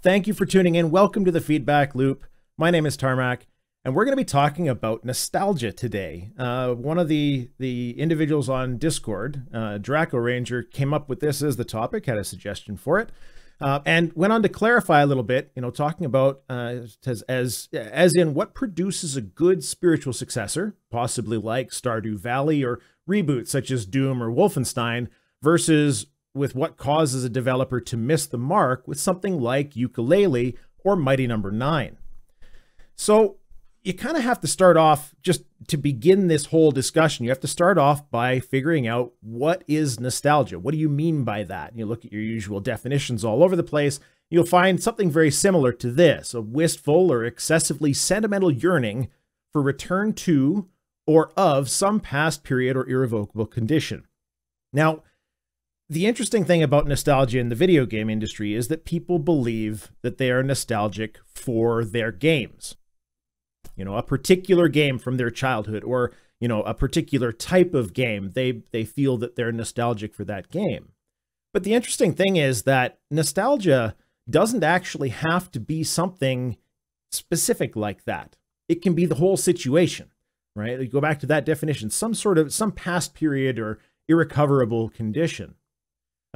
Thank you for tuning in. Welcome to the Feedback Loop. My name is Tarmack, and we're going to be talking about nostalgia today. One of the individuals on Discord, Draco Ranger, came up with this as the topic, had a suggestion for it, and went on to clarify a little bit, talking about as in what produces a good spiritual successor, possibly like Stardew Valley or reboots such as Doom or Wolfenstein, versus with what causes a developer to miss the mark with something like Ukulele or Mighty Number 9. So you kind of have to start off, just to begin this whole discussion, you have to start off by figuring out what is nostalgia. What do you mean by that? You look at your usual definitions all over the place, you'll find something very similar to this: a wistful or excessively sentimental yearning for return to or of some past period or irrevocable condition. Now, the interesting thing about nostalgia in the video game industry is that people believe that they are nostalgic for their games. A particular game from their childhood, or, a particular type of game, they feel that they're nostalgic for that game. But the interesting thing is that nostalgia doesn't actually have to be something specific like that. It can be the whole situation, right? You go back to that definition, some past period or irrecoverable condition.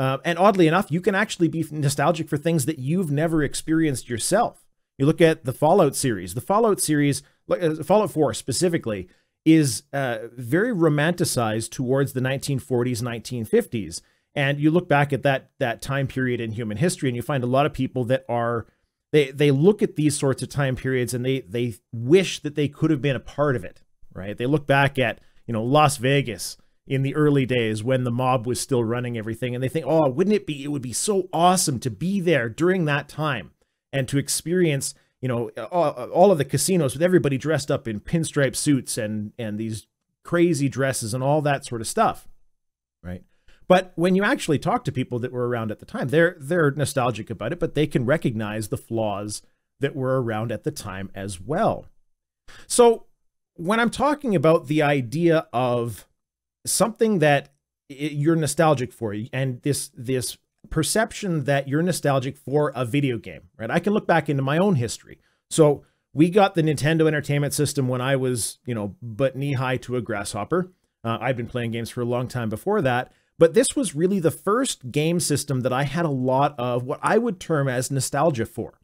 And oddly enough, you can actually be nostalgic for things that you've never experienced yourself. You look at the Fallout series. The Fallout series, Fallout 4 specifically, is very romanticized towards the 1940s, 1950s. And you look back at that time period in human history, and you find a lot of people that they look at these sorts of time periods and they wish that they could have been a part of it, right? They look back at, Las Vegas in the early days when the mob was still running everything, and they think, oh, it would be so awesome to be there during that time and to experience, all of the casinos with everybody dressed up in pinstripe suits and these crazy dresses and all that sort of stuff, right? But when you actually talk to people that were around at the time, they're nostalgic about it, but they can recognize the flaws that were around at the time as well. So when I'm talking about the idea of something that you're nostalgic for, and this perception that you're nostalgic for a video game, right? I can look back into my own history. So we got the Nintendo Entertainment System when I was, but knee-high to a grasshopper. I'd been playing games for a long time before that, but this was really the first game system that I had a lot of what I would term as nostalgia for,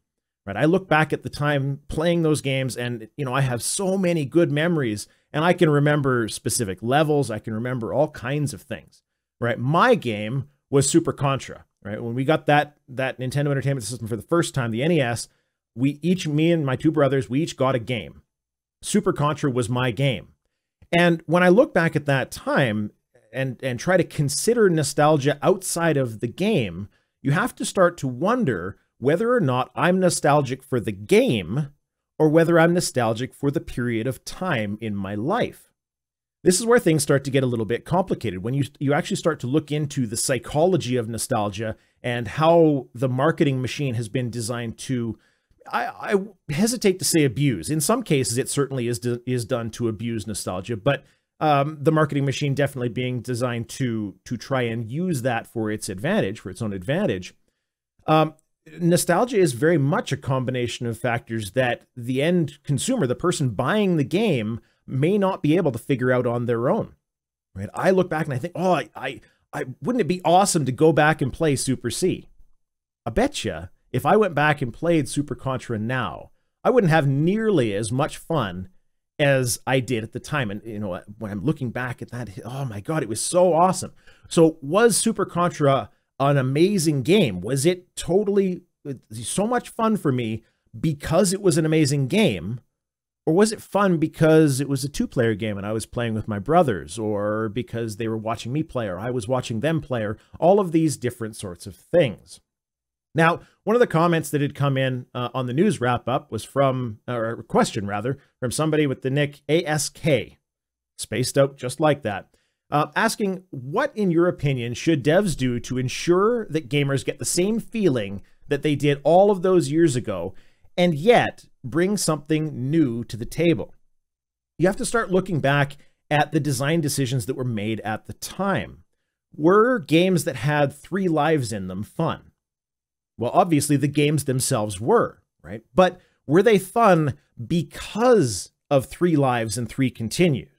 right? I look back at the time playing those games, and, I have so many good memories, and I can remember specific levels. I can remember all kinds of things, right? My game was Super Contra, right? When we got that Nintendo Entertainment System for the first time, the NES, me and my two brothers, we each got a game. Super Contra was my game. And when I look back at that time and try to consider nostalgia outside of the game, you have to start to wonder whether or not I'm nostalgic for the game or whether I'm nostalgic for the period of time in my life. This is where things start to get a little bit complicated when you actually start to look into the psychology of nostalgia and how the marketing machine has been designed to, I hesitate to say abuse. In some cases, it certainly is done to abuse nostalgia, but the marketing machine definitely being designed to try and use that for its advantage, for its own advantage. Nostalgia is very much a combination of factors that the end consumer, the person buying the game, may not be able to figure out on their own, right? I look back and I think, oh, I wouldn't it be awesome to go back and play Super C? I betcha if I went back and played Super Contra now, I wouldn't have nearly as much fun as I did at the time. And, when I'm looking back at that, oh my God, it was so awesome. So was Super Contra an amazing game? Was it totally so much fun for me because it was an amazing game? Or was it fun because it was a two-player game and I was playing with my brothers, or because they were watching me play, or I was watching them play, or all of these different sorts of things? Now, one of the comments that had come in on the news wrap-up was from, or a question rather, from somebody with the nick ASK, spaced out just like that, asking, what, in your opinion, should devs do to ensure that gamers get the same feeling that they did all of those years ago, and yet bring something new to the table? You have to start looking back at the design decisions that were made at the time. Were games that had 3 lives in them fun? Well, obviously the games themselves were, right? But were they fun because of 3 lives and 3 continues?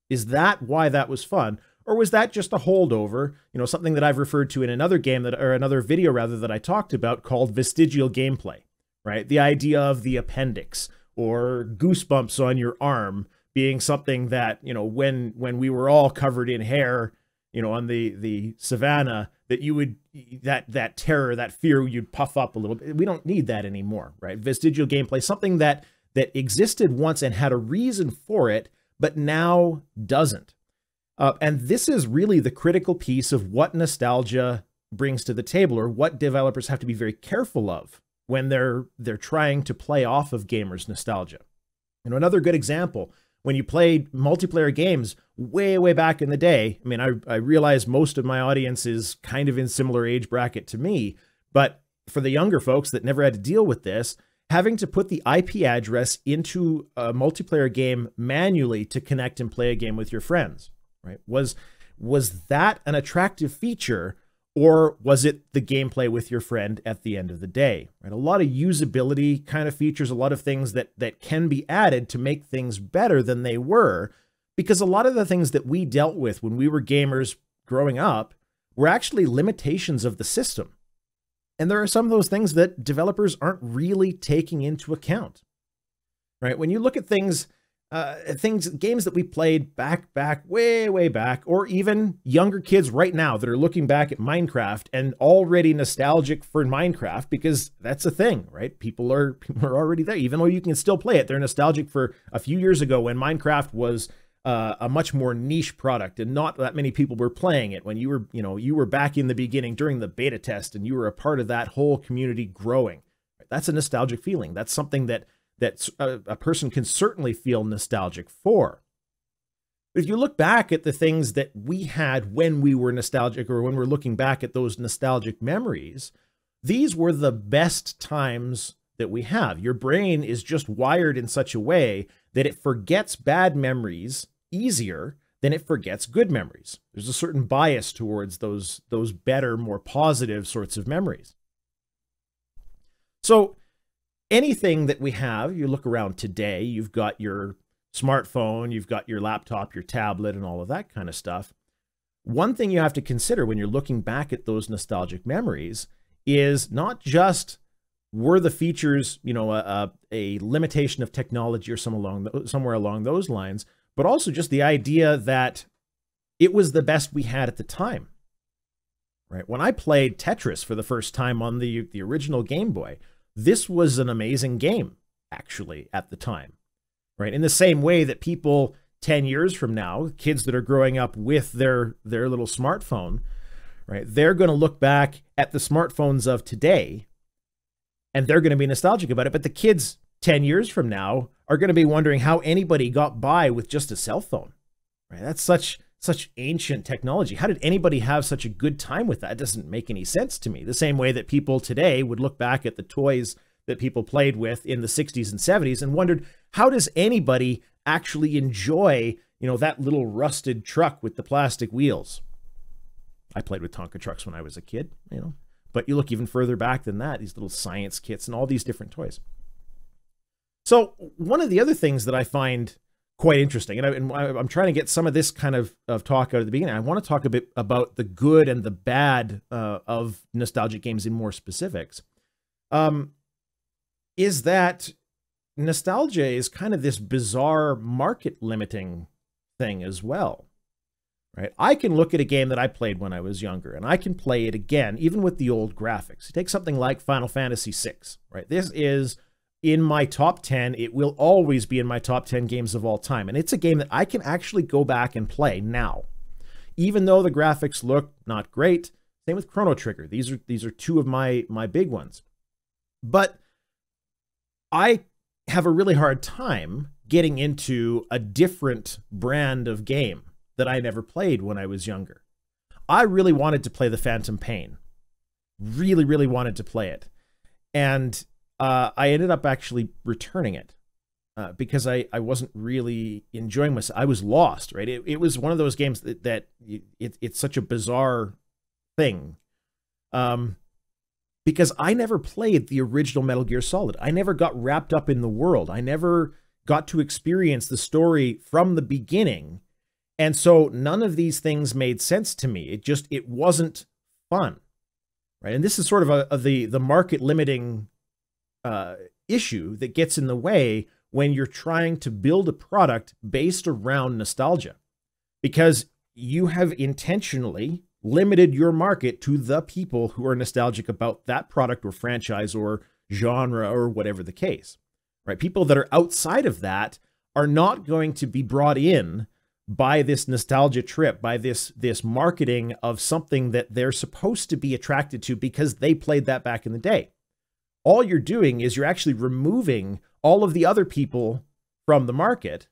Is that why that was fun? Or was that just a holdover, something that I've referred to in another game or another video rather that I talked about called vestigial gameplay, right? The idea of the appendix or goosebumps on your arm being something that, when we were all covered in hair, on the savannah, that you would, that terror, that fear, you'd puff up a little bit. We don't need that anymore, right? Vestigial gameplay, something that existed once and had a reason for it, but now doesn't. And this is really the critical piece of what nostalgia brings to the table, or what developers have to be very careful of when they're trying to play off of gamers' nostalgia. Another good example, when you played multiplayer games way, way back in the day, I mean, I realize most of my audience is kind of in similar age bracket to me, but for the younger folks that never had to deal with this, having to put the IP address into a multiplayer game manually to connect and play a game with your friends, right? Was that an attractive feature, or was it the gameplay with your friend at the end of the day, right? A lot of usability kind of features, a lot of things that can be added to make things better than they were, because a lot of the things that we dealt with when we were gamers growing up were actually limitations of the system. And there are some of those things that developers aren't really taking into account, right? When you look at things, games that we played back way, way back, or even younger kids right now that are looking back at Minecraft and already nostalgic for Minecraft, because that's a thing, right? People are already there, even though you can still play it. They're nostalgic for a few years ago when Minecraft was a much more niche product and not that many people were playing it, when you were back in the beginning during the beta test and you were a part of that whole community growing. That's a nostalgic feeling. That's something that a person can certainly feel nostalgic for. But if you look back at the things that we had when we were nostalgic, or when we're looking back at those nostalgic memories, these were the best times that we have. Your brain is just wired in such a way that it forgets bad memories easier than it forgets good memories. There's a certain bias towards those better, more positive sorts of memories. So anything that we have, you look around today, you've got your smartphone, you've got your laptop, your tablet, and all of that kind of stuff. One thing you have to consider when you're looking back at those nostalgic memories is not just were the features, a limitation of technology or somewhere along those lines, but also just the idea that it was the best we had at the time, right? When I played Tetris for the first time on the original Game Boy, this was an amazing game, actually, at the time, right? In the same way that people 10 years from now, kids that are growing up with their little smartphone, right? They're going to look back at the smartphones of today and they're going to be nostalgic about it. But the kids 10 years from now are going to be wondering how anybody got by with just a cell phone, right? That's such ancient technology. How did anybody have such a good time with that? It doesn't make any sense to me. The same way that people today would look back at the toys that people played with in the 60s and 70s and wondered, how does anybody actually enjoy, that little rusted truck with the plastic wheels? I played with Tonka trucks when I was a kid, but you look even further back than that, these little science kits and all these different toys. So one of the other things that I find quite interesting, and I'm trying to get some of this kind of talk out at the beginning. I want to talk a bit about the good and the bad of nostalgic games in more specifics, is that nostalgia is kind of this bizarre market limiting thing as well, right? I can look at a game that I played when I was younger and I can play it again, even with the old graphics. You take something like Final Fantasy VI, right? This is in my top 10. It will always be in my top 10 games of all time. And it's a game that I can actually go back and play now, even though the graphics look not great. Same with Chrono Trigger. These are two of my big ones. But I have a really hard time getting into a different brand of game that I never played when I was younger. I really wanted to play the Phantom Pain. Really, really wanted to play it. And I ended up actually returning it because I wasn't really enjoying myself. I was lost, right? It was one of those games that it's such a bizarre thing. because I never played the original Metal Gear Solid. I never got wrapped up in the world. I never got to experience the story from the beginning. And so none of these things made sense to me. It wasn't fun, right? And this is sort of the market limiting issue that gets in the way when you're trying to build a product based around nostalgia, because you have intentionally limited your market to the people who are nostalgic about that product or franchise or genre or whatever the case, right? People that are outside of that are not going to be brought in by this nostalgia trip, by this marketing of something that they're supposed to be attracted to because they played that back in the day. All you're doing is you're actually removing all of the other people from the market.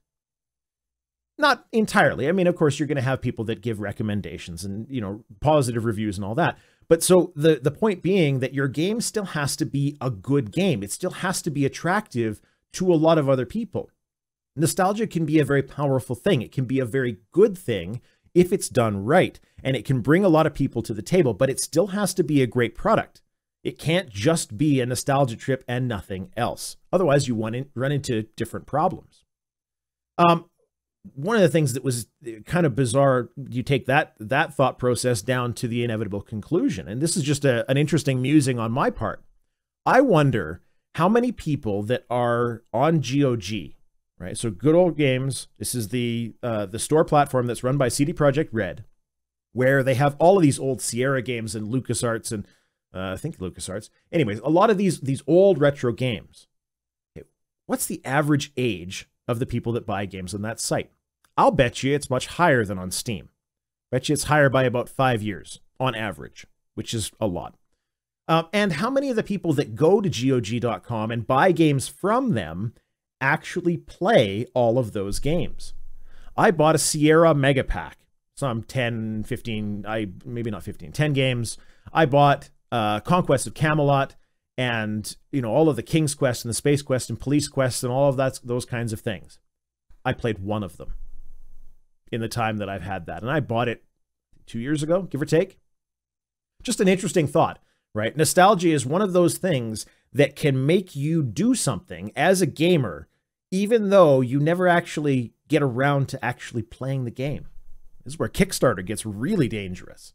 Not entirely. I mean, of course, you're going to have people that give recommendations and, you know, positive reviews and all that. But so the point being that your game still has to be a good game. It still has to be attractive to a lot of other people. Nostalgia can be a very powerful thing. It can be a very good thing if it's done right. And it can bring a lot of people to the table, but it still has to be a great product. It can't just be a nostalgia trip and nothing else. Otherwise, you run into different problems. One of the things that was kind of bizarre, you take that thought process down to the inevitable conclusion. And this is just an interesting musing on my part. I wonder how many people that are on GOG, right? So Good Old Games, this is the store platform that's run by CD Projekt Red, where they have all of these old Sierra games and LucasArts and I think LucasArts. Anyways, a lot of these old retro games. Okay, what's the average age of the people that buy games on that site? I'll bet you it's much higher than on Steam. Bet you it's higher by about 5 years on average, which is a lot. And how many of the people that go to GOG.com and buy games from them actually play all of those games? I bought a Sierra Mega Pack, some 10, 15, maybe not 15, 10 games. I bought Conquest of Camelot and, you know, all of the King's Quest and the Space Quest and Police Quest and all of those kinds of things. I played one of them in the time that I've had that. And I bought it 2 years ago, give or take. Just an interesting thought, right? Nostalgia is one of those things that can make you do something as a gamer, even though you never actually get around to actually playing the game. This is where Kickstarter gets really dangerous,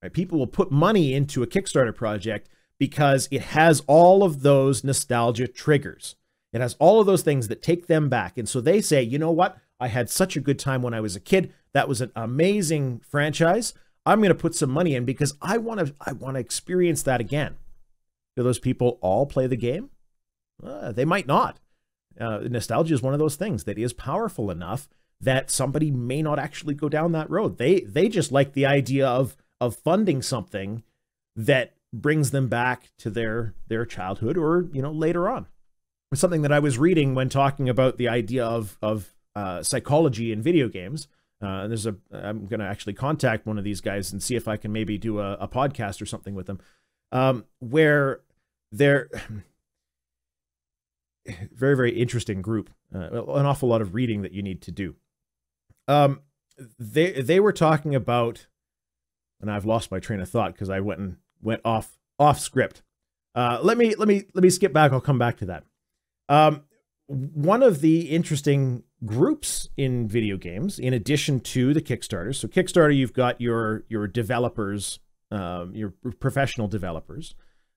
right? People will put money into a Kickstarter project because it has all of those nostalgia triggers. It has all of those things that take them back. And so they say, you know what? I had such a good time when I was a kid. That was an amazing franchise. I'm going to put some money in because I want to experience that again. Do those people all play the game? They might not. Nostalgia is one of those things that is powerful enough that somebody may not actually go down that road. They just like the idea of funding something that brings them back to their childhood or, you know, later on. It's something that I was reading when talking about the idea of psychology in video games. I'm going to actually contact one of these guys and see if I can maybe do a podcast or something with them, where they're very, very interesting group, an awful lot of reading that you need to do. They were talking about, and I've lost my train of thought because I went off script. Let me skip back. I'll come back to that. One of the interesting groups in video games, in addition to the Kickstarter. So Kickstarter, you've got your developers, your professional developers,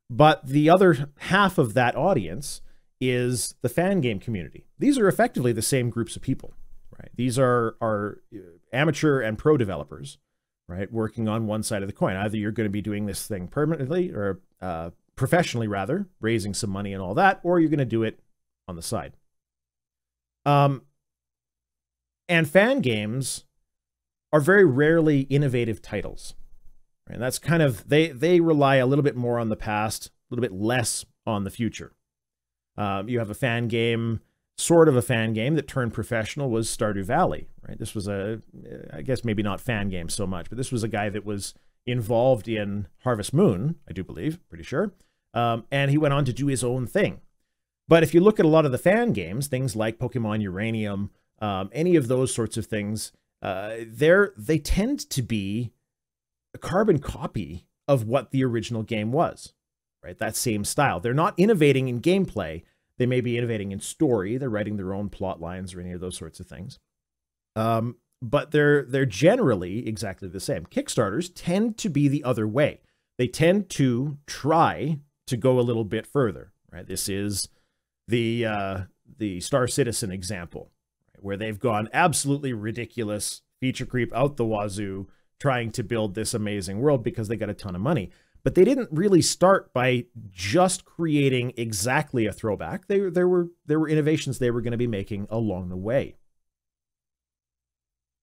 but the other half of that audience is the fan game community. These are effectively the same groups of people, right? These are amateur and pro developers, right? Working on one side of the coin. Either you're going to be doing this thing permanently or professionally rather, raising some money and all that, or you're going to do it on the side. And fan games are very rarely innovative titles. Right? And that's kind of, they rely a little bit more on the past, a little bit less on the future. You have a fan game, sort of a fan game that turned professional was Stardew Valley, right? This was I guess maybe not fan game so much, but this was a guy that was involved in Harvest Moon, I do believe, pretty sure. And he went on to do his own thing. But if you look at a lot of the fan games, things like Pokemon Uranium, any of those sorts of things, they tend to be a carbon copy of what the original game was. right? That same style. They're not innovating in gameplay. They may be innovating in story. They're writing their own plot lines or any of those sorts of things. But they're generally exactly the same. Kickstarters tend to be the other way. They tend to try to go a little bit further, right? This is the Star Citizen example, right? Where they've gone absolutely ridiculous, feature creep out the wazoo, trying to build this amazing world because they got a ton of money. But they didn't really start by just creating exactly a throwback. There were innovations they were going to be making along the way.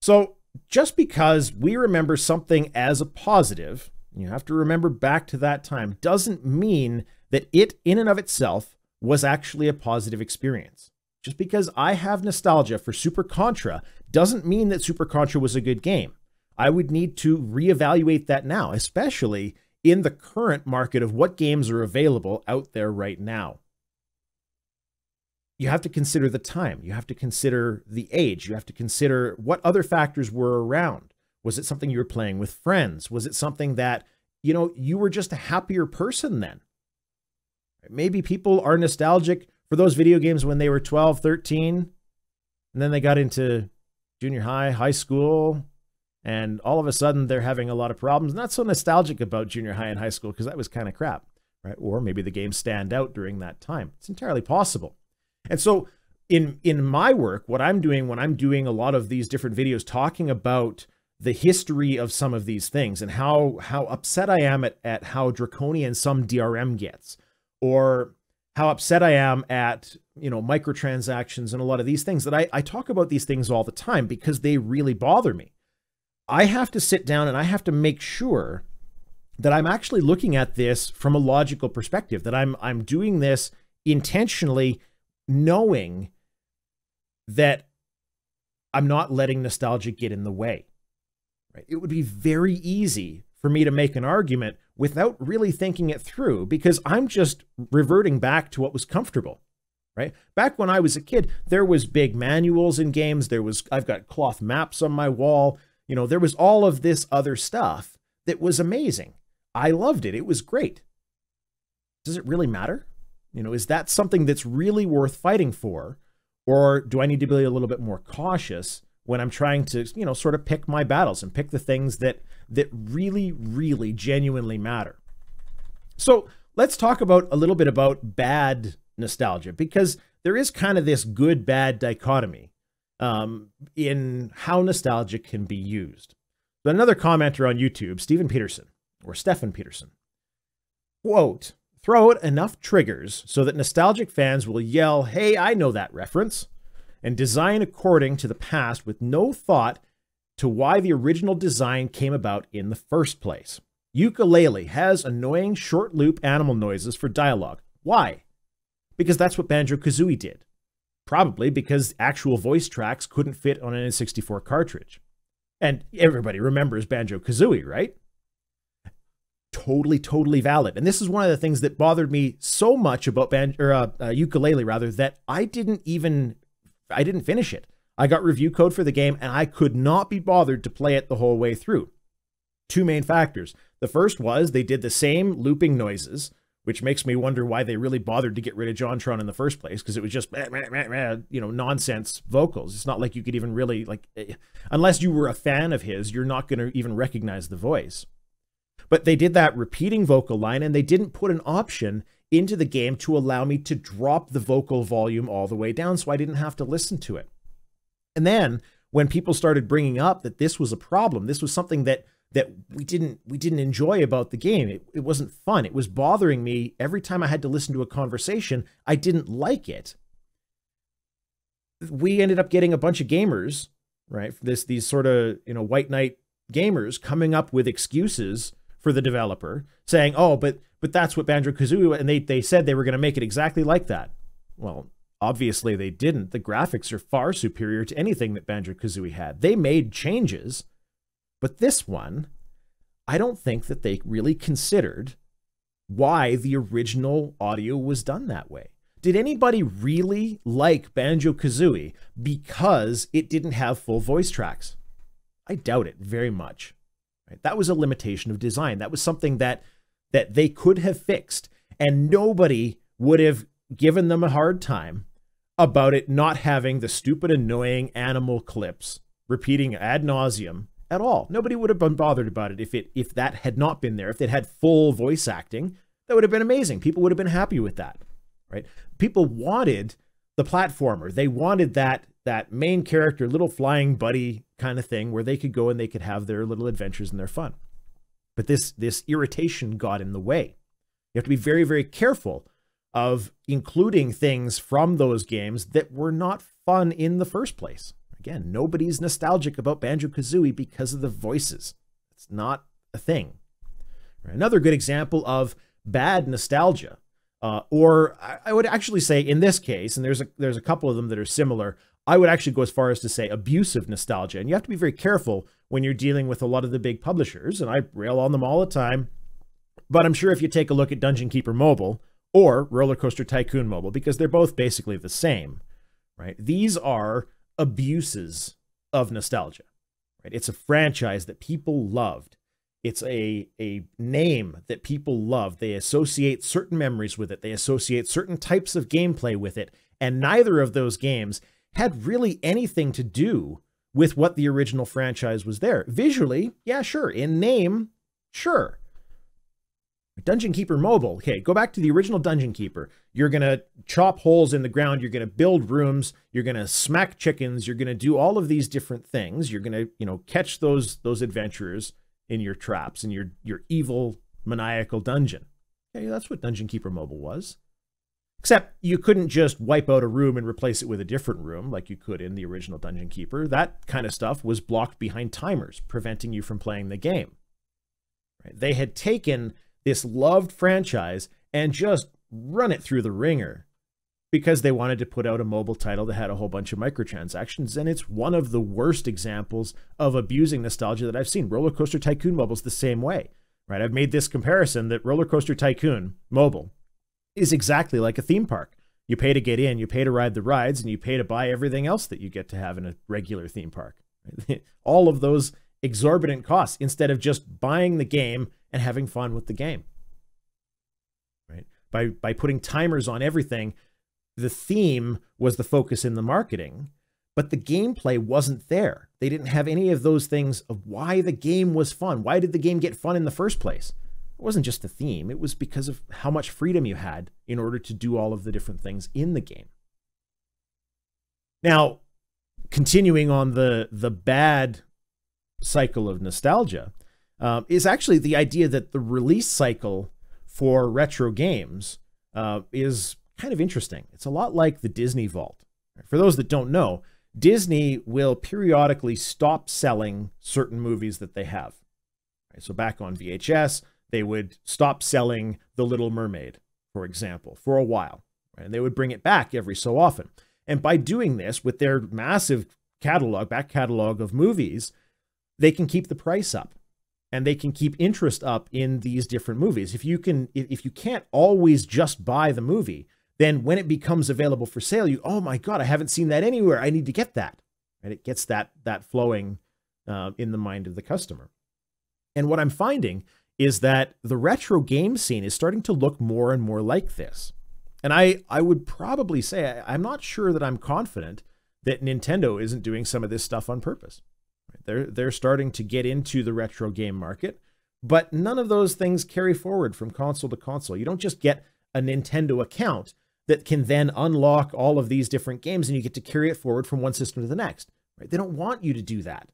So just because we remember something as a positive, you have to remember back to that time, doesn't mean that it in and of itself was actually a positive experience. Just because I have nostalgia for Super Contra doesn't mean that Super Contra was a good game. I would need to reevaluate that now, especially in the current market of what games are available out there right now. You have to consider the time. You have to consider the age. You have to consider what other factors were around. Was it something you were playing with friends? Was it something that, you know, you were just a happier person then? Maybe people are nostalgic for those video games when they were 12, 13, and then they got into junior high, high school, and all of a sudden they're having a lot of problems. Not so nostalgic about junior high and high school because that was kind of crap, right? Or maybe the games stand out during that time. It's entirely possible. And so in my work, what I'm doing when I'm doing a lot of these different videos talking about the history of some of these things and how upset I am at how draconian some DRM gets, or how upset I am at, you know, microtransactions and a lot of these things, that I talk about these things all the time because they really bother me. I have to sit down and I have to make sure that I'm actually looking at this from a logical perspective, that I'm doing this intentionally, knowing that I'm not letting nostalgia get in the way. Right? It would be very easy for me to make an argument without really thinking it through, because I'm just reverting back to what was comfortable, right? Back when I was a kid, there was big manuals in games. I've got cloth maps on my wall. You know, there was all of this other stuff that was amazing. I loved it. It was great. Does it really matter? You know, is that something that's really worth fighting for? Or do I need to be a little bit more cautious when I'm trying to, you know, sort of pick my battles and pick the things that really, really genuinely matter? So let's talk about a little bit about bad nostalgia, because there is kind of this good-bad dichotomy in how nostalgia can be used. But another commenter on YouTube, Stephen Peterson, quote, "Throw out enough triggers so that nostalgic fans will yell, 'Hey, I know that reference,' and design according to the past with no thought to why the original design came about in the first place. Ukulele has annoying short loop animal noises for dialogue. Why? Because that's what Banjo-Kazooie did. Probably because actual voice tracks couldn't fit on an N64 cartridge. And everybody remembers Banjo-Kazooie, right? Totally valid. And this is one of the things that bothered me so much about Ukulele, rather, that I didn't finish it. I got review code for the game and I could not be bothered to play it the whole way through. Two main factors. The first was they did the same looping noises, which makes me wonder why they really bothered to get rid of JonTron in the first place, because it was just, you know, nonsense vocals. It's not like you could even really, like, unless you were a fan of his, you're not going to even recognize the voice. But they did that repeating vocal line, and they didn't put an option into the game to allow me to drop the vocal volume all the way down so I didn't have to listen to it. And then when people started bringing up that this was a problem, this was something that we didn't enjoy about the game, it wasn't fun, it was bothering me every time I had to listen to a conversation, I didn't like it. We ended up getting a bunch of gamers, right? These sort of, you know, white knight gamers coming up with excuses for the developer, saying, oh, but that's what Banjo-Kazooie, and they said they were going to make it exactly like that. Well, obviously they didn't. The graphics are far superior to anything that Banjo-Kazooie had. They made changes, but this one, I don't think that they really considered why the original audio was done that way. Did anybody really like Banjo-Kazooie because it didn't have full voice tracks? I doubt it very much. Right? That was a limitation of design. That was something that they could have fixed And nobody would have given them a hard time about it not having the stupid, annoying animal clips repeating ad nauseum at all. Nobody would have been bothered about it if that had not been there. If it had full voice acting, that would have been amazing. People would have been happy with that, right? People wanted the platformer. They wanted that main character, little flying buddy kind of thing where they could go and they could have their little adventures and their fun. But this irritation got in the way. You have to be very, very careful of including things from those games that were not fun in the first place. Again, nobody's nostalgic about Banjo-Kazooie because of the voices. It's not a thing. Another good example of bad nostalgia, or I would actually say in this case, and there's a couple of them that are similar, I would actually go as far as to say abusive nostalgia. And you have to be very careful when you're dealing with a lot of the big publishers, and I rail on them all the time. But I'm sure if you take a look at Dungeon Keeper Mobile or Roller Coaster Tycoon Mobile, because they're both basically the same, right? These are abuses of nostalgia, right? It's a franchise that people loved. It's a name that people love. They associate certain memories with it. They associate certain types of gameplay with it. And neither of those games had really anything to do with what the original franchise was there. Visually, yeah, sure. In name, sure. Dungeon Keeper Mobile, okay, go back to the original Dungeon Keeper. You're going to chop holes in the ground. You're going to build rooms. You're going to smack chickens. You're going to do all of these different things. You're going to, catch those adventurers in your traps in your evil, maniacal dungeon. Okay, that's what Dungeon Keeper Mobile was. Except you couldn't just wipe out a room and replace it with a different room like you could in the original Dungeon Keeper. That kind of stuff was blocked behind timers, preventing you from playing the game. Right? They had taken this loved franchise and just run it through the ringer because they wanted to put out a mobile title that had a whole bunch of microtransactions. And it's one of the worst examples of abusing nostalgia that I've seen. Roller Coaster Tycoon Mobile is the same way, right? I've made this comparison that Roller Coaster Tycoon Mobile is exactly like a theme park. You pay to get in, you pay to ride the rides, and you pay to buy everything else that you get to have in a regular theme park. Right? All of those exorbitant costs instead of just buying the game and having fun with the game. Right? By putting timers on everything, the theme was the focus in the marketing, but the gameplay wasn't there. They didn't have any of those things of why the game was fun. Why did the game get fun in the first place? It wasn't just the theme. It was because of how much freedom you had in order to do all of the different things in the game. Now, continuing on the bad cycle of nostalgia, is actually the idea that the release cycle for retro games is kind of interesting. It's a lot like the Disney Vault. For those that don't know, Disney will periodically stop selling certain movies that they have. So back on VHS, they would stop selling The Little Mermaid, for example, for a while. And they would bring it back every so often. And by doing this, with their massive catalog, back catalog of movies, they can keep the price up. And they can keep interest up in these different movies. If you can't always just buy the movie, then when it becomes available for sale, oh my God, I haven't seen that anywhere. I need to get that. And it gets that flowing in the mind of the customer. And what I'm finding is that the retro game scene is starting to look more and more like this. And I would probably say, I'm not sure that I'm confident that Nintendo isn't doing some of this stuff on purpose. They're starting to get into the retro game market, but none of those things carry forward from console to console. You don't just get a Nintendo account that can then unlock all of these different games and you get to carry it forward from one system to the next. Right? They don't want you to do that.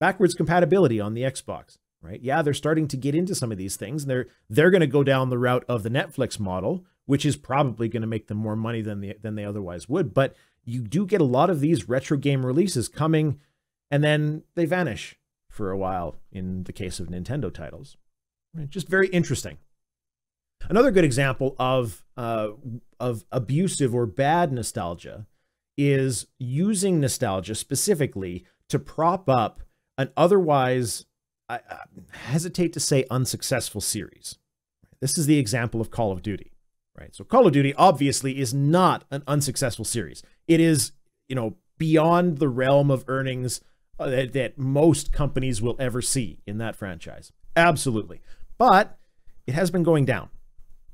Backwards compatibility on the Xbox. Right? Yeah, they're starting to get into some of these things. And they're going to go down the route of the Netflix model, which is probably going to make them more money than they otherwise would. But you do get a lot of these retro game releases coming, and then they vanish for a while in the case of Nintendo titles. Right? Just very interesting. Another good example of abusive or bad nostalgia is using nostalgia specifically to prop up an otherwise, I hesitate to say, unsuccessful series. This is the example of Call of Duty. Right? So Call of Duty obviously is not an unsuccessful series. It is, beyond the realm of earnings that most companies will ever see in that franchise. Absolutely. But it has been going down.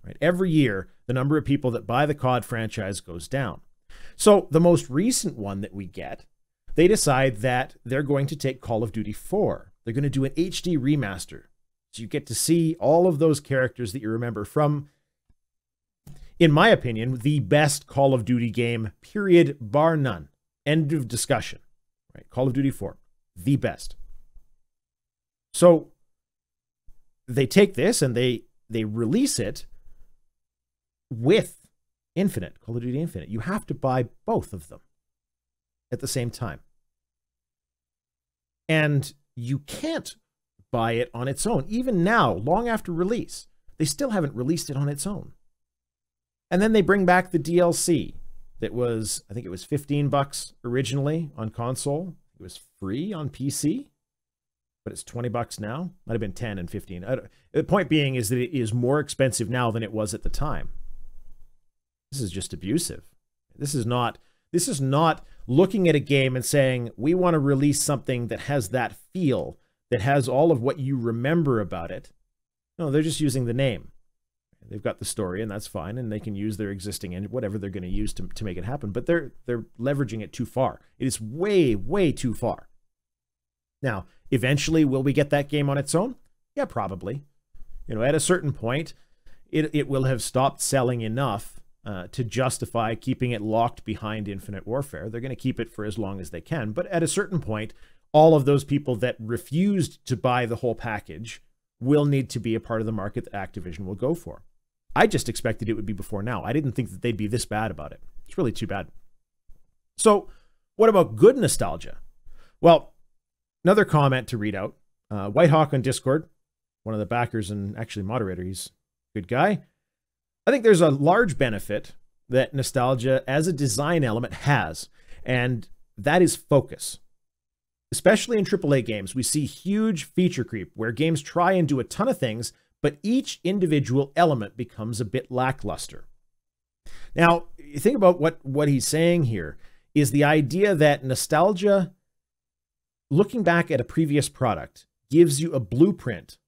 right? Every year, the number of people that buy the COD franchise goes down. So the most recent one that we get, they decide that they're going to take Call of Duty 4. They're going to do an HD remaster. So you get to see all of those characters that you remember from, in my opinion, the best Call of Duty game, period, bar none. End of discussion. Right? Call of Duty 4, the best. So they take this and they release it with Infinite, Call of Duty Infinite. You have to buy both of them at the same time. And you can't buy it on its own. Even now, long after release, they still haven't released it on its own. And then they bring back the DLC that was, I think it was $15 originally on console. It was free on PC, but it's $20 now. Might have been 10 and 15. The point being is that it is more expensive now than it was at the time. This is just abusive. This is not looking at a game and saying, we want to release something that has that feel, that has all of what you remember about it. No, they're just using the name. They've got the story, and that's fine, and they can use their existing engine, whatever they're going to use to make it happen. But they're leveraging it too far. It is way, way too far. Now, eventually, will we get that game on its own? Yeah, probably. You know, at a certain point, it will have stopped selling enough to justify keeping it locked behind Infinite Warfare. They're going to keep it for as long as they can. But at a certain point, all of those people that refused to buy the whole package will need to be a part of the market that Activision will go for. I just expected it would be before now. I didn't think that they'd be this bad about it. It's really too bad. So what about good nostalgia? Well, another comment to read out. Whitehawk on Discord, one of the backers and actually moderator, he's a good guy. I think there's a large benefit that nostalgia as a design element has, and that is focus. Especially in AAA games, we see huge feature creep where games try and do a ton of things, but each individual element becomes a bit lackluster. Now, you think about what he's saying here is the idea that nostalgia, looking back at a previous product, gives you a blueprint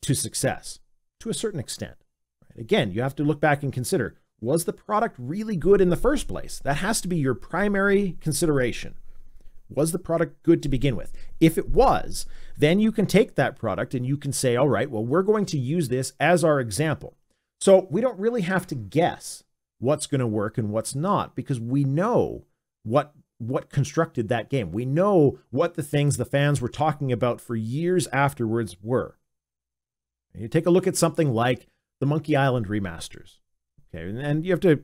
to success to a certain extent. Again, you have to look back and consider, was the product really good in the first place? That has to be your primary consideration. Was the product good to begin with? If it was, then you can take that product and you can say, all right, well, we're going to use this as our example. So we don't really have to guess what's going to work and what's not, because we know what constructed that game. We know what the things the fans were talking about for years afterwards were. And you take a look at something like the Monkey Island remasters. Okay, and you have to,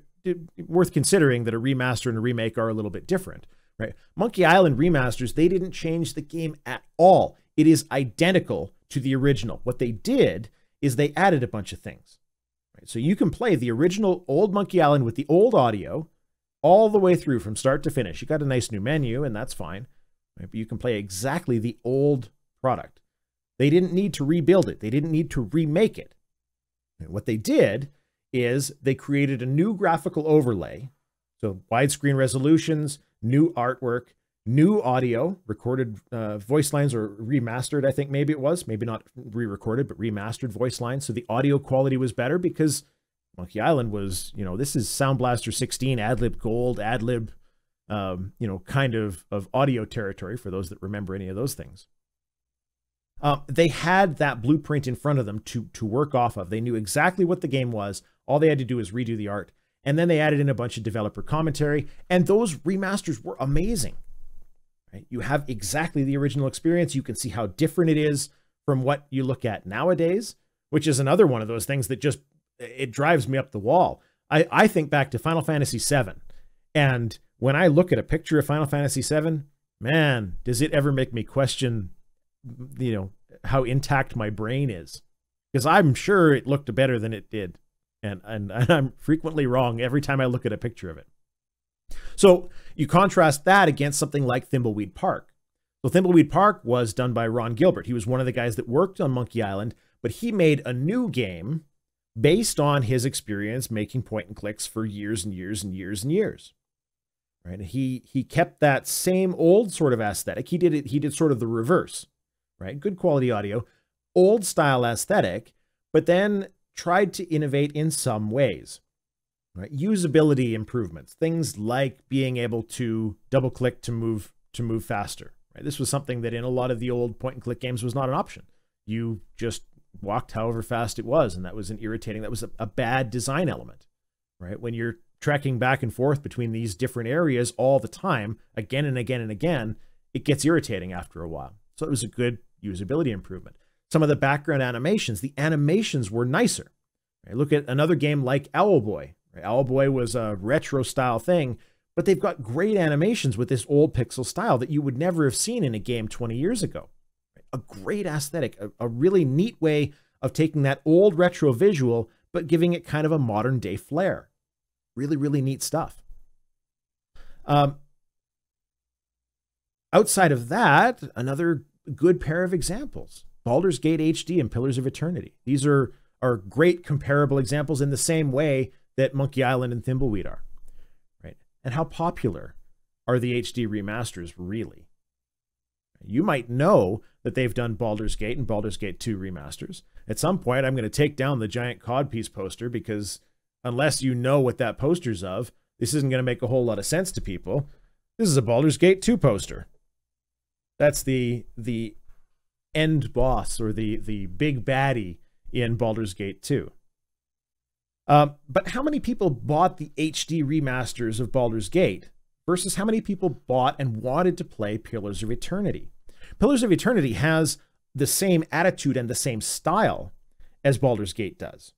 worth considering that a remaster and a remake are a little bit different, right? Monkey Island remasters, they didn't change the game at all. It is identical to the original. What they did is they added a bunch of things. Right? So you can play the original old Monkey Island with the old audio all the way through from start to finish. You got a nice new menu, and that's fine. Right? But you can play exactly the old product. They didn't need to rebuild it. They didn't need to remake it. And what they did is they created a new graphical overlay. So widescreen resolutions, new artwork, new audio, recorded voice lines, or remastered, I think maybe it was. Maybe not re-recorded, but remastered voice lines. So the audio quality was better because Monkey Island was, you know, this is Sound Blaster 16, Adlib Gold, Adlib, you know, kind of audio territory for those that remember any of those things. They had that blueprint in front of them to work off of. They knew exactly what the game was. All they had to do was redo the art. And then they added in a bunch of developer commentary. And those remasters were amazing. Right? You have exactly the original experience. You can see how different it is from what you look at nowadays, which is another one of those things that just, it drives me up the wall. I think back to Final Fantasy VII. And when I look at a picture of Final Fantasy VII, man, does it ever make me question, you know, how intact my brain is, because I'm sure it looked better than it did. And I'm frequently wrong every time I look at a picture of it. So you contrast that against something like Thimbleweed Park. So Thimbleweed Park was done by Ron Gilbert. He was one of the guys that worked on Monkey Island, but he made a new game based on his experience making point and clicks for years and years and years and years. Right? And he kept that same old sort of aesthetic. He did sort of the reverse. Right? Good quality audio, old style aesthetic, but then tried to innovate in some ways. Right? Usability improvements, things like being able to double click to move faster. Right? This was something that in a lot of the old point and click games was not an option. You just walked however fast it was, and that was that was a bad design element. Right? When you're trekking back and forth between these different areas all the time, again and again and again, it gets irritating after a while. So it was a good usability improvement. Some of the background animations, the animations were nicer. Right? Look at another game like Owlboy. Right? Owlboy was a retro style thing, but they've got great animations with this old pixel style that you would never have seen in a game 20 years ago. Right? A great aesthetic, a really neat way of taking that old retro visual, but giving it kind of a modern day flair. Really, really neat stuff. Outside of that, another good pair of examples. Baldur's Gate HD and Pillars of Eternity. These are great comparable examples in the same way that Monkey Island and Thimbleweed are. Right? And how popular are the HD remasters really? You might know that they've done Baldur's Gate and Baldur's Gate 2 remasters. At some point, I'm going to take down the giant codpiece poster because unless you know what that poster's of, this isn't going to make a whole lot of sense to people. This is a Baldur's Gate 2 poster. That's the end boss, or the big baddie in Baldur's Gate 2. But how many people bought the HD remasters of Baldur's Gate versus how many people bought and wanted to play Pillars of Eternity? Pillars of Eternity has the same attitude and the same style as Baldur's Gate does.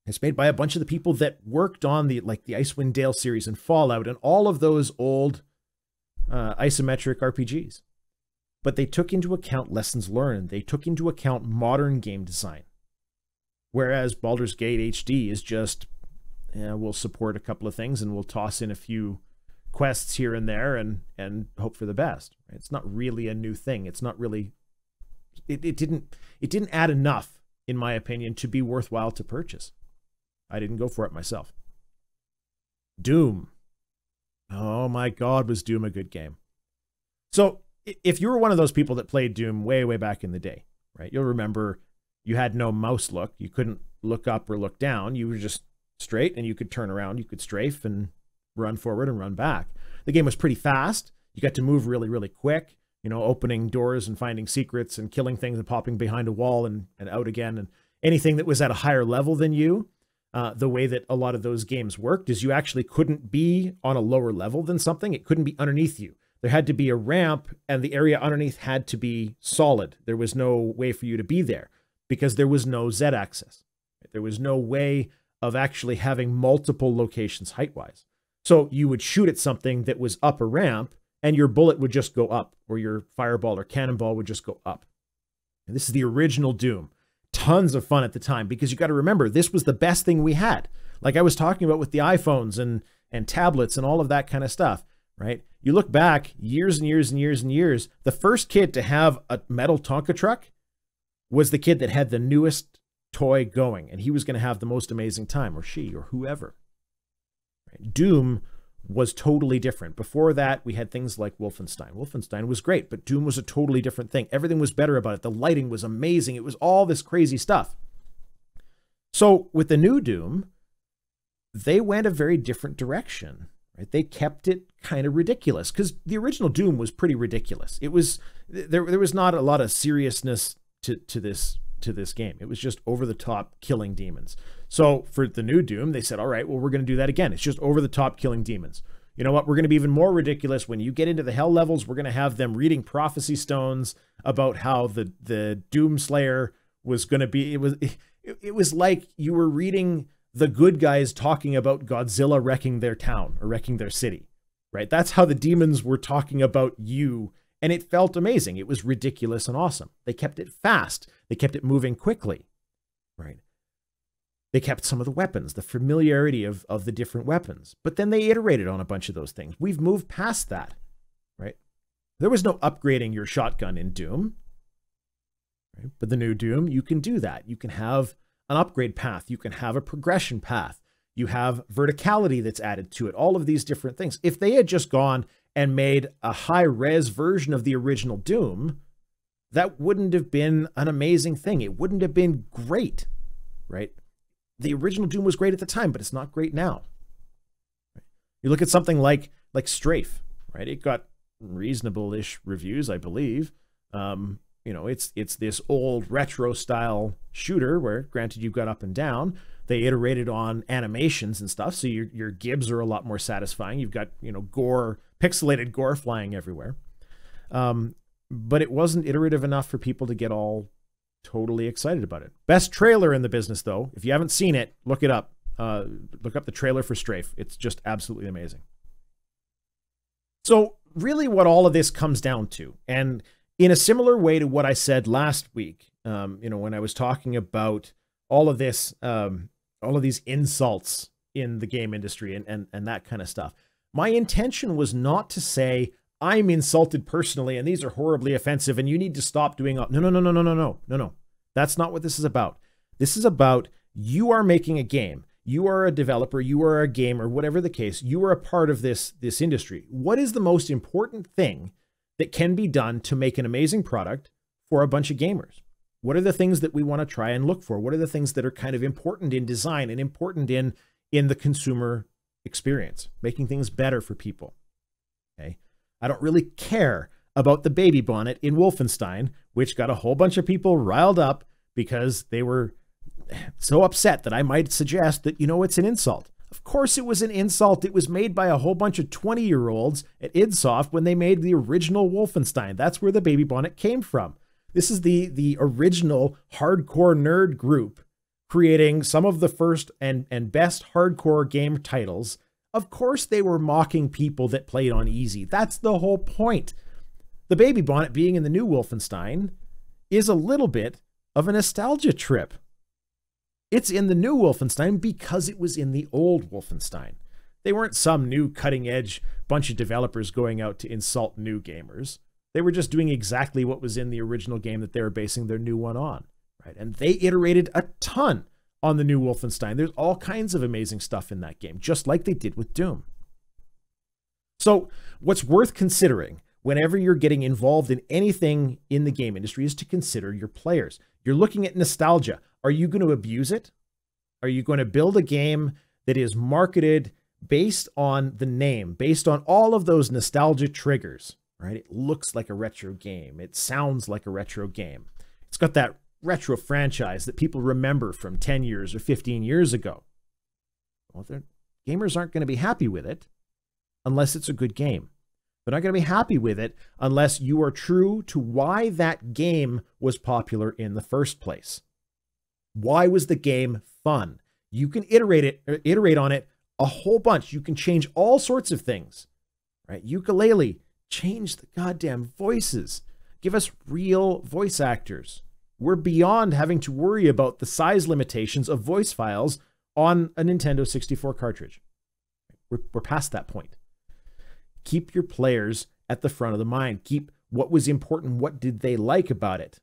It's made by a bunch of the people that worked on the Icewind Dale series and Fallout and all of those old isometric RPGs. But they took into account lessons learned. They took into account modern game design. Whereas Baldur's Gate HD is just, we'll support a couple of things and we'll toss in a few quests here and there and hope for the best. It's not really a new thing. It's not really, it didn't add enough, in my opinion, to be worthwhile to purchase. I didn't go for it myself. Doom. Oh my God, was Doom a good game. So if you were one of those people that played Doom way, way back in the day, right? You'll remember you had no mouse look. You couldn't look up or look down. You were just straight, and you could turn around. You could strafe and run forward and run back. The game was pretty fast. You got to move really, really quick, you know, opening doors and finding secrets and killing things and popping behind a wall and out again. And anything that was at a higher level than you, the way that a lot of those games worked is you actually couldn't be on a lower level than something. It couldn't be underneath you. There had to be a ramp, and the area underneath had to be solid. There was no way for you to be there because there was no Z-axis. There was no way of actually having multiple locations height-wise. So you would shoot at something that was up a ramp, and your bullet would just go up, or your fireball or cannonball would just go up. And this is the original Doom. Tons of fun at the time, because you got to remember, this was the best thing we had. Like I was talking about with the iPhones and tablets and all of that kind of stuff. Right? You look back years and years and years and years, the first kid to have a metal Tonka truck was the kid that had the newest toy going, and he was going to have the most amazing time, or she, or whoever. Right? Doom was totally different. Before that, we had things like Wolfenstein. Wolfenstein was great, but Doom was a totally different thing. Everything was better about it. The lighting was amazing. It was all this crazy stuff. So with the new Doom, they went a very different direction. Right? They kept it kind of ridiculous, because the original Doom was pretty ridiculous. It was there was not a lot of seriousness to this game. It was just over the top killing demons. So for the new Doom, they said, all right, well, we're going to do that again. It's just over the top killing demons. You know what? We're going to be even more ridiculous. When you get into the hell levels, we're going to have them reading prophecy stones about how the Doom Slayer was going to be. It was like you were reading the good guys talking about Godzilla wrecking their town or wrecking their city, right? That's how the demons were talking about you. And it felt amazing. It was ridiculous and awesome. They kept it fast. They kept it moving quickly, right? They kept some of the weapons, the familiarity of the different weapons, but then they iterated on a bunch of those things. We've moved past that, right? There was no upgrading your shotgun in Doom, right? But the new Doom, you can do that. You can have an upgrade path. You can have a progression path. You have verticality that's added to it. All of these different things. If they had just gone and made a high-res version of the original Doom, that wouldn't have been an amazing thing. It wouldn't have been great, right? the original Doom was great at the time, but it's not great now. You look at something like Strafe, right? It got reasonable-ish reviews, I believe. You know, it's this old retro style shooter where, granted, you've got up and down. They iterated on animations and stuff, so your gibs are a lot more satisfying. You've got, you know, gore, pixelated gore flying everywhere. But it wasn't iterative enough for people to get all totally excited about it. Best trailer in the business, though. If you haven't seen it, look it up. Look up the trailer for Strafe. It's just absolutely amazing. So really what all of this comes down to, and in a similar way to what I said last week, you know, when I was talking about all of this, all of these insults in the game industry and that kind of stuff, my intention was not to say, I'm insulted personally and these are horribly offensive and you need to stop doing all. No. That's not what this is about. This is about, you are making a game. You are a developer, you are a gamer, whatever the case, you are a part of this industry. What is the most important thing that can be done to make an amazing product for a bunch of gamers? What are the things that we want to try and look for? What are the things that are kind of important in design and important in the consumer experience, making things better for people? Okay. I don't really care about the baby bonnet in Wolfenstein, which got a whole bunch of people riled up because they were so upset that I might suggest that, you know, it's an insult. Of course it was an insult. It was made by a whole bunch of 20-year-olds at idsoft when they made the original Wolfenstein. That's where the baby bonnet came from. This is the original hardcore nerd group creating some of the first and best hardcore game titles. Of course they were mocking people that played on easy. That's the whole point. The baby bonnet being in the new Wolfenstein is a little bit of a nostalgia trip. It's in the new Wolfenstein because it was in the old Wolfenstein. They weren't some new cutting edge bunch of developers going out to insult new gamers. They were just doing exactly what was in the original game that they were basing their new one on, right? And they iterated a ton on the new Wolfenstein. There's all kinds of amazing stuff in that game, just like they did with Doom. So what's worth considering whenever you're getting involved in anything in the game industry is to consider your players. You're looking at nostalgia. Are you going to abuse it? Are you going to build a game that is marketed based on the name, based on all of those nostalgia triggers, right? It looks like a retro game. It sounds like a retro game. It's got that retro franchise that people remember from 10 years or 15 years ago. Well, gamers aren't going to be happy with it unless it's a good game. They're not going to be happy with it unless you are true to why that game was popular in the first place. Why was the game fun? You can iterate on it a whole bunch. You can change all sorts of things, right? Ukulele, change the goddamn voices. Give us real voice actors. We're beyond having to worry about the size limitations of voice files on a Nintendo 64 cartridge. We're past that point. Keep your players at the front of the mind. Keep what was important. What did they like about it?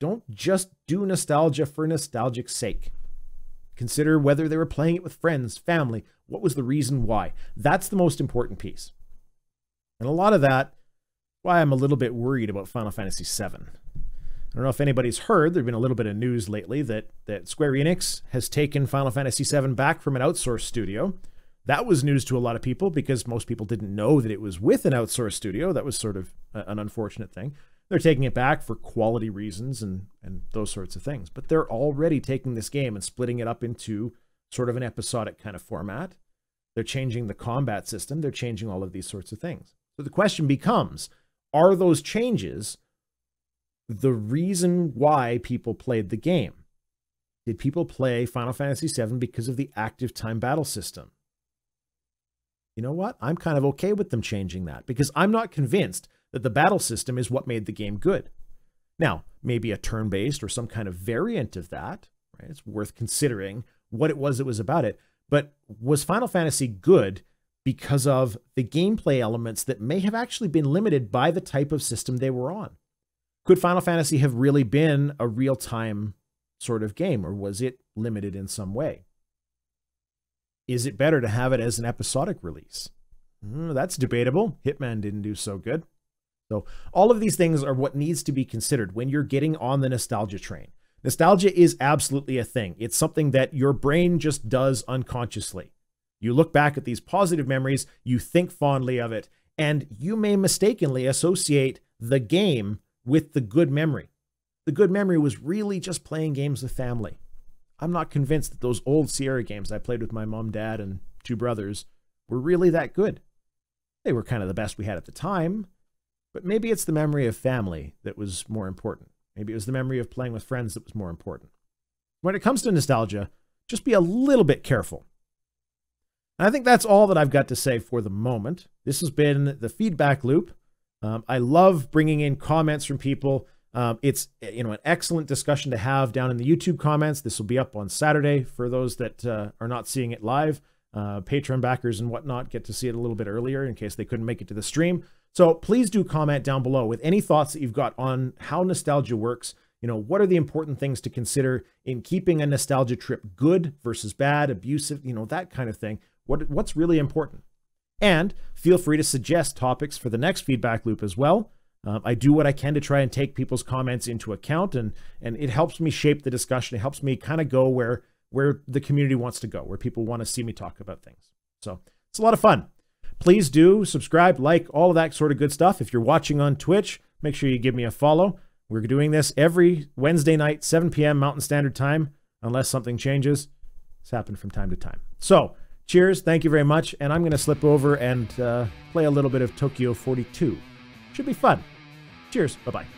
Don't just do nostalgia for nostalgic's sake. Consider whether they were playing it with friends, family. What was the reason why? That's the most important piece. And a lot of that, why I'm a little bit worried about Final Fantasy VII. I don't know if anybody's heard, there's been a little bit of news lately that Square Enix has taken Final Fantasy VII back from an outsourced studio. That was news to a lot of people because most people didn't know that it was with an outsourced studio. That was sort of an unfortunate thing. They're taking it back for quality reasons and those sorts of things. But they're already taking this game and splitting it up into sort of an episodic kind of format. They're changing the combat system. They're changing all of these sorts of things. So the question becomes, are those changes the reason why people played the game? Did people play Final Fantasy VII because of the active time battle system? You know what? I'm kind of okay with them changing that because I'm not convinced that the battle system is what made the game good. Now, maybe a turn-based or some kind of variant of that, right? It's worth considering what it was that was about it. But was Final Fantasy good because of the gameplay elements that may have actually been limited by the type of system they were on? Could Final Fantasy have really been a real-time sort of game, or was it limited in some way? Is it better to have it as an episodic release? That's debatable. Hitman didn't do so good. So all of these things are what needs to be considered when you're getting on the nostalgia train. Nostalgia is absolutely a thing. It's something that your brain just does unconsciously. You look back at these positive memories, you think fondly of it, and you may mistakenly associate the game with the good memory. The good memory was really just playing games with family. I'm not convinced that those old Sierra games I played with my mom, dad, and 2 brothers were really that good. They were kind of the best we had at the time, but maybe it's the memory of family that was more important. Maybe it was the memory of playing with friends that was more important. When it comes to nostalgia, just be a little bit careful. And I think that's all that I've got to say for the moment. This has been the feedback loop. I love bringing in comments from people. It's an excellent discussion to have down in the YouTube comments. This will be up on Saturday for those that are not seeing it live. Patreon backers and whatnot get to see it a little bit earlier in case they couldn't make it to the stream. So please do comment down below with any thoughts that you've got on how nostalgia works. What are the important things to consider in keeping a nostalgia trip good versus bad, abusive, that kind of thing. What's really important? And feel free to suggest topics for the next feedback loop as well. I do what I can to try and take people's comments into account, and it helps me shape the discussion. It helps me kind of go where the community wants to go, where people want to see me talk about things. So it's a lot of fun. Please do subscribe, like, all of that sort of good stuff. If you're watching on Twitch, make sure you give me a follow. We're doing this every Wednesday night, 7 p.m. Mountain Standard Time, unless something changes. It's happened from time to time. So cheers, thank you very much, and I'm going to slip over and play a little bit of Tokyo 42. Should be fun. Cheers, bye-bye.